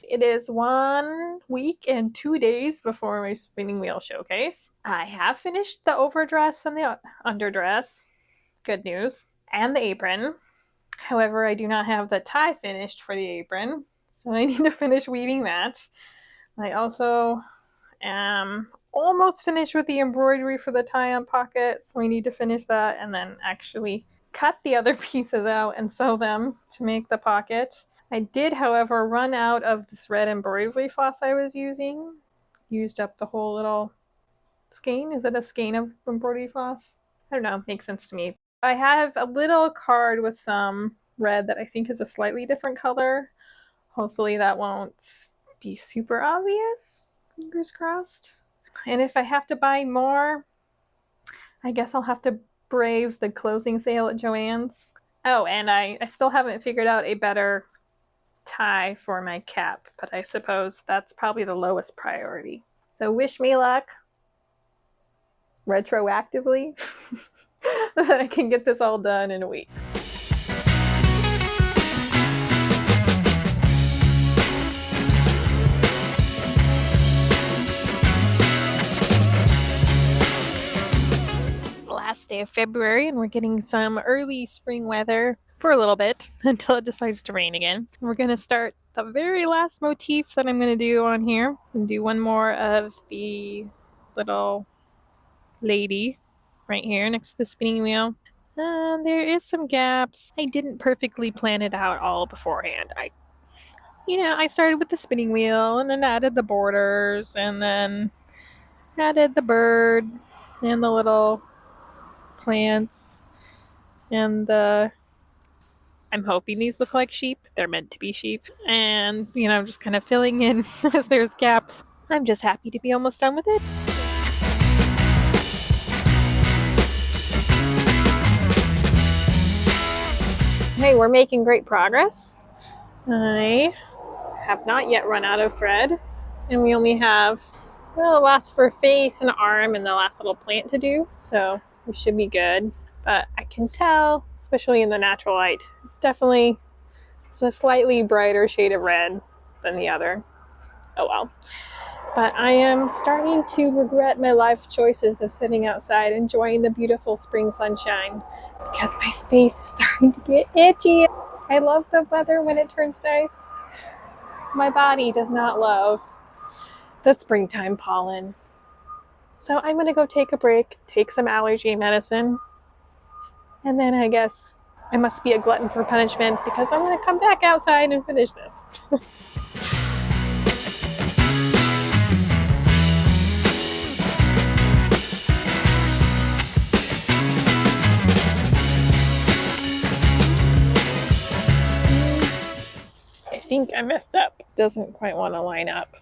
It is 1 week and 2 days before my spinning wheel showcase. I have finished the overdress and the underdress. Good news. And the apron. However, I do not have the tie finished for the apron, so I need to finish weaving that. I also am almost finished with the embroidery for the tie-on pocket, so I need to finish that and then actually cut the other pieces out and sew them to make the pocket. I did, however, run out of this red embroidery floss I was using. Used up the whole little skein. Is it a skein of embroidery floss? I don't know, makes sense to me. I have a little card with some red that I think is a slightly different color. Hopefully that won't be super obvious. Fingers crossed. And if I have to buy more, I guess I'll have to brave the closing sale at Joann's. Oh, and I still haven't figured out a better tie for my cap, but I suppose that's probably the lowest priority. So wish me luck retroactively that I can get this all done in a week. Last day of February, and we're getting some early spring weather for a little bit until it decides to rain again. We're going to start the very last motif that I'm going to do on here and do one more of the little lady right here next to the spinning wheel. There is some gaps. I didn't perfectly plan it out all beforehand. I started with the spinning wheel and then added the borders and then added the bird and the little plants and I'm hoping these look like sheep. They're meant to be sheep. And, I'm just kind of filling in as there's gaps. I'm just happy to be almost done with it. Hey, we're making great progress. I have not yet run out of thread. And we only have, the last for face and arm and the last little plant to do. So we should be good. But I can tell, especially in the natural light, it's a slightly brighter shade of red than the other. Oh well. But I am starting to regret my life choices of sitting outside enjoying the beautiful spring sunshine because my face is starting to get itchy. I love the weather when it turns nice. My body does not love the springtime pollen. So I'm going to go take a break, take some allergy medicine, and then I guess I must be a glutton for punishment because I'm going to come back outside and finish this. I think I messed up. Doesn't quite want to line up.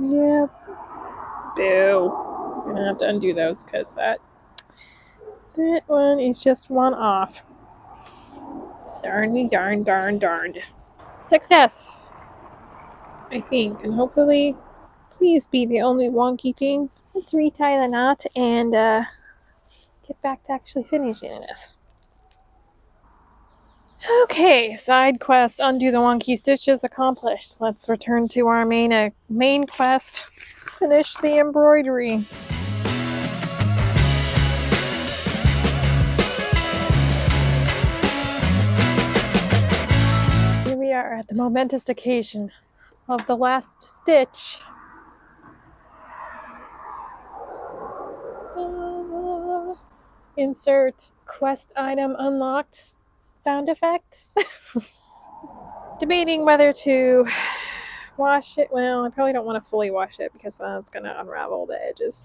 Yep. Boo. I'm going to have to undo those because that one is just one off. Darn me, darned. Success! I think, and hopefully, please be the only wonky thing. Let's retie the knot and get back to actually finishing this. Okay, side quest, undo the wonky stitches accomplished. Let's return to our main quest, finish the embroidery. Here we are at the momentous occasion of the last stitch. Insert quest item unlocked sound effect. Debating whether to wash it. Well, I probably don't want to fully wash it because it's going to unravel the edges.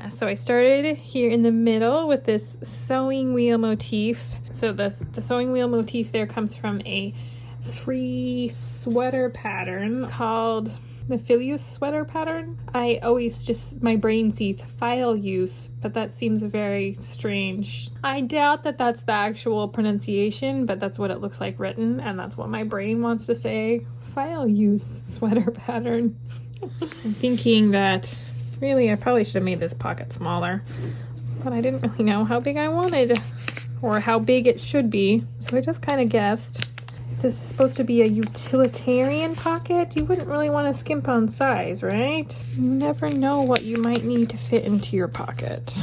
So I started here in the middle with this sewing wheel motif. So the sewing wheel motif there comes from a free sweater pattern called the Filius sweater pattern. I always my brain sees file use, but that seems very strange. I doubt that that's the actual pronunciation, but that's what it looks like written, and that's what my brain wants to say. File use sweater pattern. I'm thinking that really I probably should have made this pocket smaller, but I didn't really know how big I wanted or how big it should be, so I just kind of guessed. this is supposed to be a utilitarian pocket, you wouldn't really want to skimp on size, right? You never know what you might need to fit into your pocket.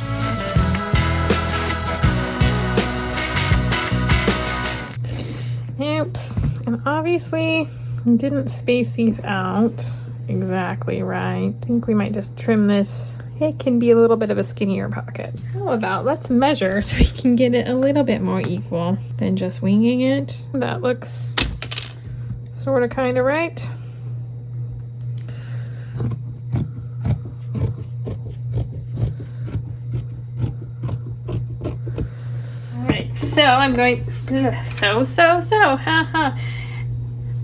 Oops, and obviously I didn't space these out exactly right. I think we might just trim this. It can be a little bit of a skinnier pocket. How about let's measure so we can get it a little bit more equal than just winging it. That looks sort of kind of right. Alright, so I'm going, haha.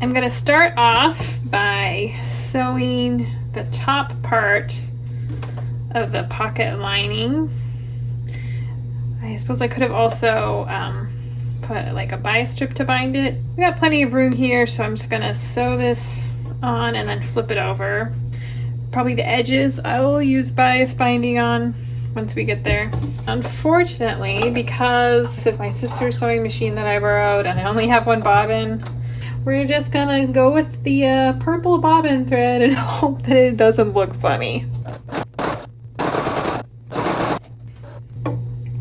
I'm going to start off by sewing the top part of the pocket lining. I suppose I could have also put like a bias strip to bind it. We got plenty of room here, so I'm just gonna sew this on and then flip it over. Probably the edges I will use bias binding on once we get there. Unfortunately, because this is my sister's sewing machine that I borrowed and I only have one bobbin, we're just gonna go with the purple bobbin thread and hope that it doesn't look funny.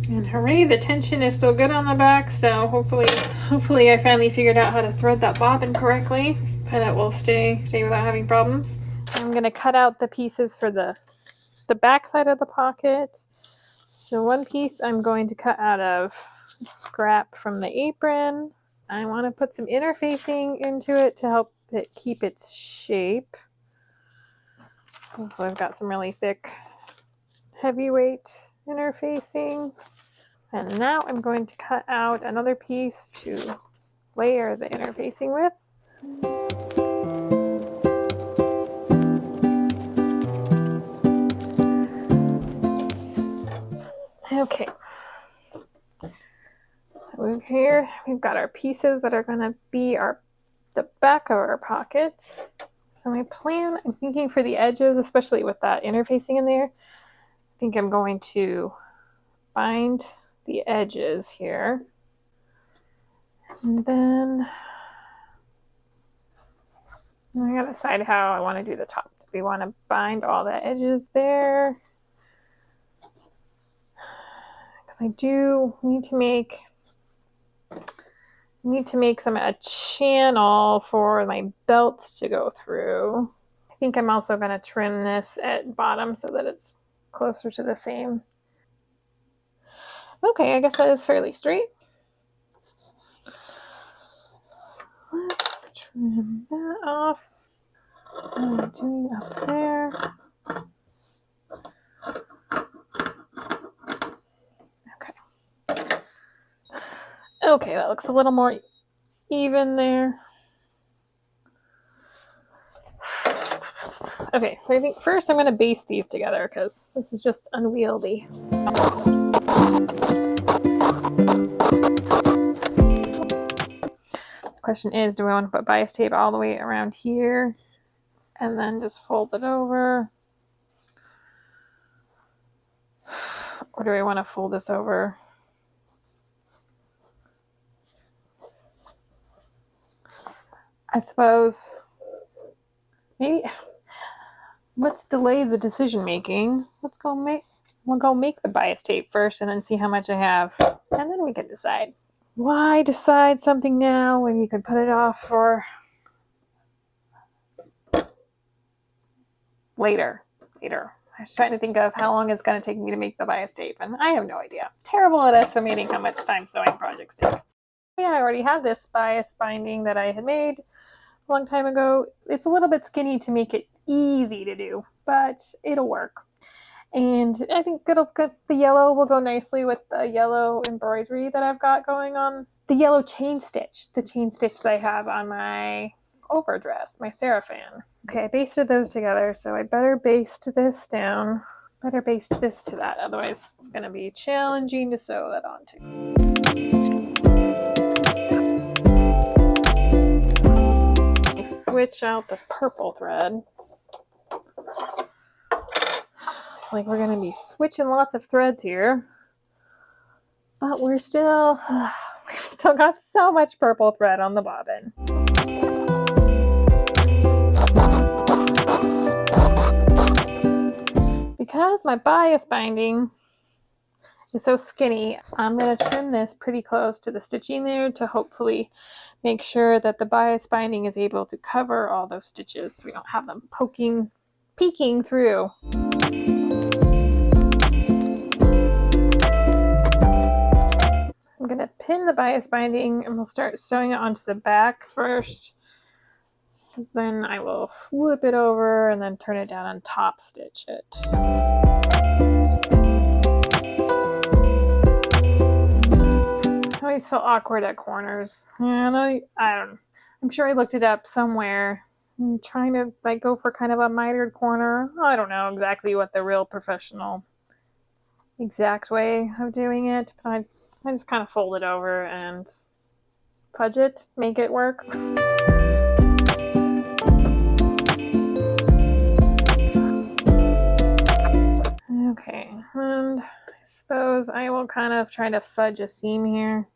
And hooray, the tension is still good on the back, so hopefully I finally figured out how to thread that bobbin correctly, and it will stay without having problems. I'm going to cut out the pieces for the back side of the pocket. So one piece I'm going to cut out of scrap from the apron. I want to put some interfacing into it to help it keep its shape. So I've got some really thick heavyweight interfacing. And now I'm going to cut out another piece to layer the interfacing with. Okay. So here we've got our pieces that are going to be the back of our pocket. So my plan, I'm thinking for the edges, especially with that interfacing in there, I think I'm going to bind the edges here. And then I gotta decide how I want to do the top. Do we want to bind all the edges there? Because I do need to make a channel for my belt to go through. I think I'm also going to trim this at bottom so that it's closer to the same. Okay, I guess that is fairly straight. Let's trim that off. What am I doing up there? Okay, that looks a little more even there. Okay, so I think first I'm going to baste these together because this is just unwieldy. The question is, do I want to put bias tape all the way around here and then just fold it over? Or do I want to fold this over? I suppose maybe let's delay the decision making. We'll go make the bias tape first and then see how much I have, and then we can decide. Why decide something now when you can put it off for later? I was trying to think of how long it's going to take me to make the bias tape, and I have no idea. Terrible at estimating how much time sewing projects take. Yeah, I already have this bias binding that I had made a long time ago. It's a little bit skinny to make it easy to do, but it'll work. And I think the yellow will go nicely with the yellow embroidery that I've got going on. The yellow chain stitch, that I have on my overdress, my Seraphim. Okay, I basted those together, so I better baste this down. Better baste this to that, otherwise it's going to be challenging to sew that onto. Switch out the purple thread. Like we're going to be switching lots of threads here. But we've still got so much purple thread on the bobbin. Because my bias binding is so skinny, I'm going to trim this pretty close to the stitching there to hopefully make sure that the bias binding is able to cover all those stitches so we don't have them peeking through. I'm going to pin the bias binding and we'll start sewing it onto the back first, because then I will flip it over and then turn it down and top stitch it. I always feel awkward at corners. I don't know. I'm sure I looked it up somewhere. I'm trying to like go for kind of a mitered corner. I don't know exactly what the real professional exact way of doing it, but I just kind of fold it over and fudge it, make it work. Okay, and I suppose I will kind of try to fudge a seam here.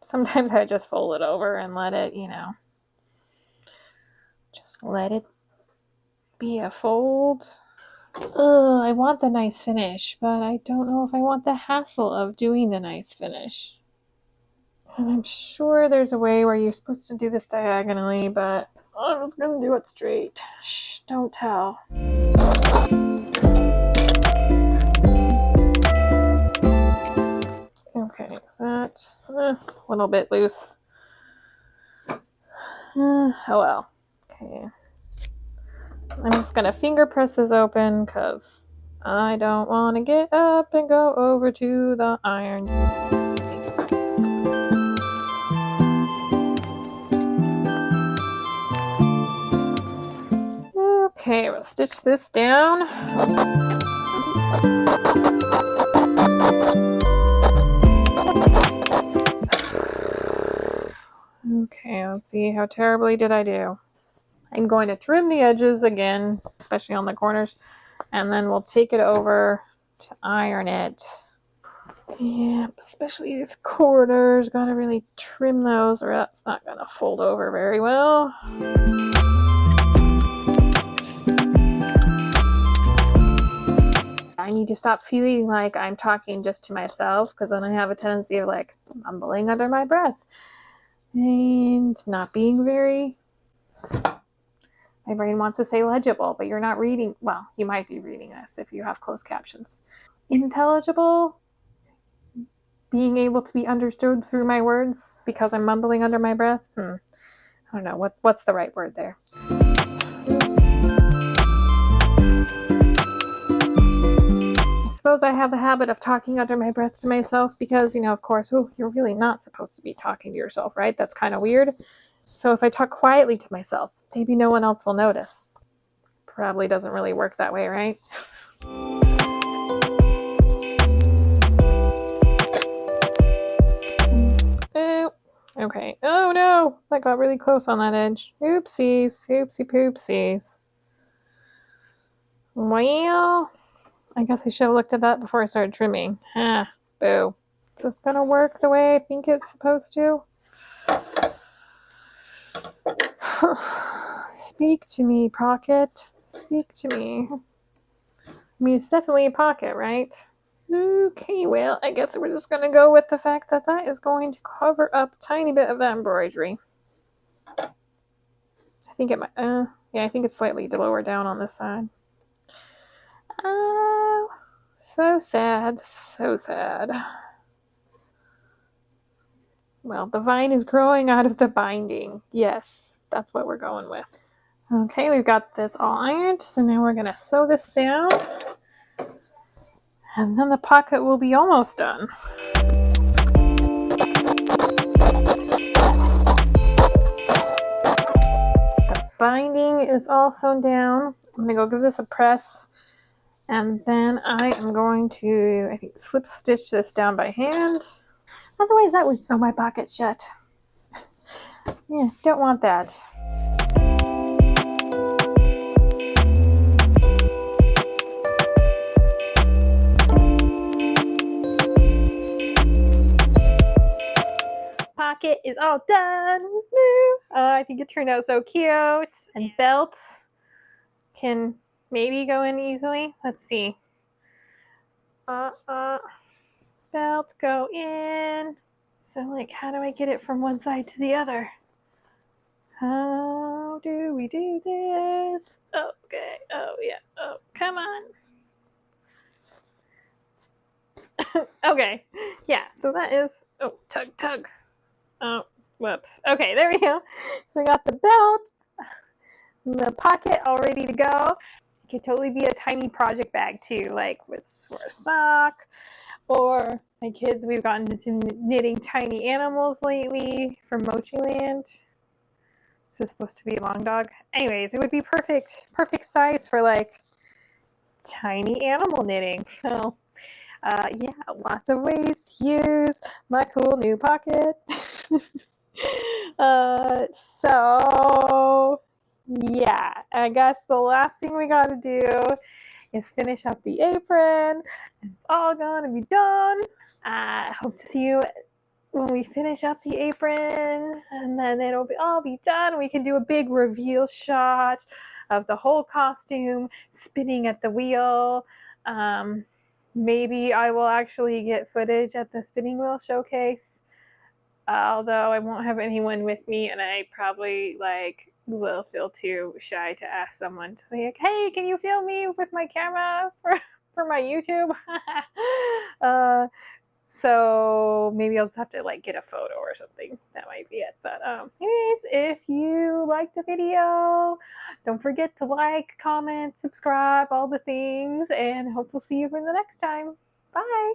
Sometimes I just fold it over and let it, just let it be a fold. I want the nice finish, but I don't know if I want the hassle of doing the nice finish. And I'm sure there's a way where you're supposed to do this diagonally, but I'm just going to do it straight. Shh, don't tell. Okay, is that a little bit loose? Oh well. Okay. I'm just going to finger press this open because I don't want to get up and go over to the iron. Okay, we'll stitch this down. Okay, let's see, how terribly did I do? I'm going to trim the edges again, especially on the corners, and then we'll take it over to iron it. Yeah, especially these corners, gotta really trim those or that's not gonna fold over very well. I need to stop feeling like I'm talking just to myself, because then I have a tendency of like mumbling under my breath and not being very... My brain wants to say legible, but you're not reading. Well, you might be reading this if you have closed captions. Intelligible? Being able to be understood through my words because I'm mumbling under my breath? I don't know. What's the right word there? I suppose I have the habit of talking under my breath to myself because, of course, you're really not supposed to be talking to yourself, right? That's kind of weird. So if I talk quietly to myself, maybe no one else will notice. Probably doesn't really work that way, right? Okay. Oh no! I got really close on that edge. Oopsies. Oopsie poopsies. Well, I guess I should have looked at that before I started trimming. Boo. Is this gonna work the way I think it's supposed to? Speak to me, pocket. Speak to me. I mean, it's definitely a pocket, right? Okay, well, I guess we're just going to go with the fact that that is going to cover up a tiny bit of that embroidery. I think it might, yeah, I think it's slightly lower down on this side. Oh, so sad, so sad. Well, the vine is growing out of the binding. Yes, that's what we're going with. Okay, we've got this all ironed, so now we're going to sew this down. And then the pocket will be almost done. The binding is all sewn down. I'm going to go give this a press. And then I am going to, I think, slip stitch this down by hand. Otherwise, that would sew my pocket shut. Yeah, don't want that. pocket is all done. Woo! I think it turned out so cute. And belts can maybe go in easily. Let's see. Belt go in. So like, how do I get it from one side to the other? How do we do this? Okay. Oh yeah. Oh, come on. Okay. Yeah. So that is. Oh, tug. Oh, whoops. Okay, there we go. So we got the belt, the pocket all ready to go. It could totally be a tiny project bag too, like for a sock. Or my kids, we've gotten into knitting tiny animals lately from Mochiland. This is supposed to be a long dog. Anyways, it would be perfect size for like tiny animal knitting. So yeah, lots of ways to use my cool new pocket. So yeah, I guess the last thing we gotta do is finish up the apron. It's all gonna be done. I hope to see you when we finish up the apron, and then it'll all be done. We can do a big reveal shot of the whole costume spinning at the wheel. Maybe I will actually get footage at the spinning wheel showcase, although I won't have anyone with me, and I probably will feel too shy to ask someone to say, like, hey, can you film me with my camera for my YouTube? So maybe I'll just have to get a photo or something. That might be it. But anyways, if you like the video, don't forget to like, comment, subscribe, all the things, and hope we'll see you for the next time. Bye.